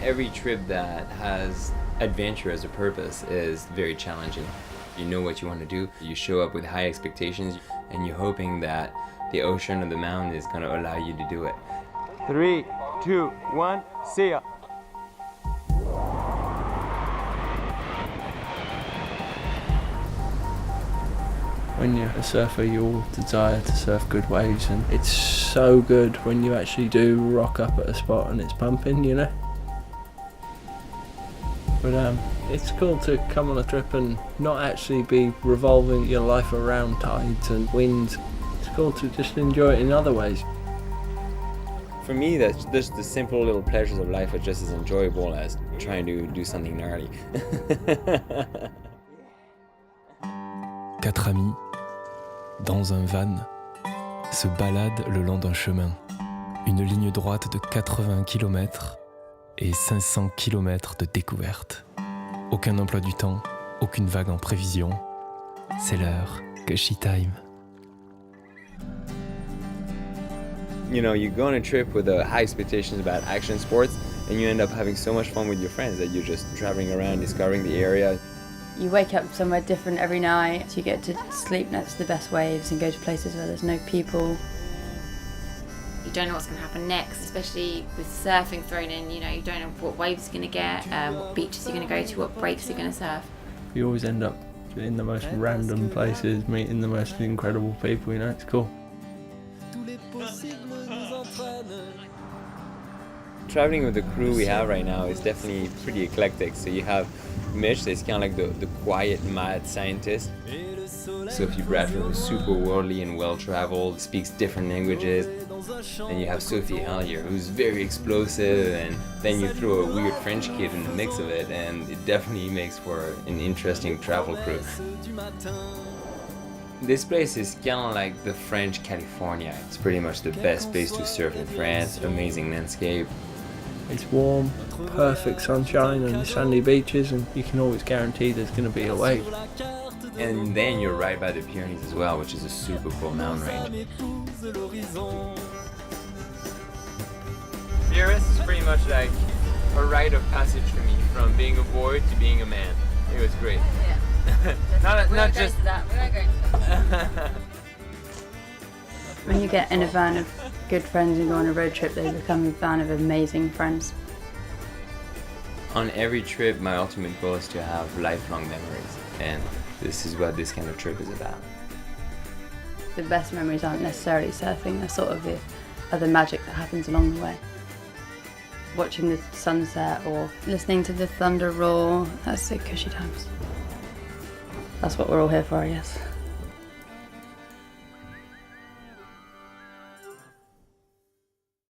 Every trip that has adventure as a purpose is very challenging. You know what you want to do, you show up with high expectations, and you're hoping that the ocean or the mountain is going to allow you to do it. 3, 2, 1, see ya! When you're a surfer, you all desire to surf good waves, and it's so good when you actually do rock up at a spot and it's pumping, you know. But it's cool to come on a trip and not actually be revolving your life around tides and winds. It's cool to just enjoy it in other ways. For me, that's just the simple little pleasures of life are just as enjoyable as trying to do something gnarly. Quatre amis, dans un van, se baladent le long d'un chemin. Une ligne droite de 80 km et 500 km de découverte. Aucun emploi du temps, aucune vague en prévision. C'est l'heure Cushe time. You know, you go on a trip with high expectations about action sports, and you end up having so much fun with your friends that you're just traveling around, discovering the area. You wake up somewhere different every night. You get to sleep next to the best waves and go to places where there's no people. You don't know what's going to happen next, especially with surfing thrown in. You know, you don't know what waves you're going to get, what beaches you're going to go to, what breaks you're going to surf. You always end up in the most random places, meeting the most incredible people, you know, it's cool. Traveling with the crew we have right now is definitely pretty eclectic. So you have Mitch, that's kind of like the quiet, mad scientist. Sophie Bradford, who's super worldly and well-traveled, speaks different languages. And you have Sophie Hellier, who's very explosive, and then you throw a weird French kid in the mix of it, and it definitely makes for an interesting travel crew. This place is kind of like the French California. It's pretty much the best place to surf in France, amazing landscape. It's warm, perfect sunshine and sandy beaches, and you can always guarantee there's going to be a wave. And then you're right by the Pyrenees as well, which is a super cool mountain range. Paris is pretty much like a rite of passage for me, from being a boy to being a man. It was great. Yeah. not just that. We won't go into that. When you get in a van of good friends and go on a road trip, they become a van of amazing friends. On every trip, my ultimate goal is to have lifelong memories, and this is what this kind of trip is about. The best memories aren't necessarily surfing, they're sort of the other magic that happens along the way. Watching the sunset or listening to the thunder roar, that's the Cushe times. That's what we're all here for, I guess.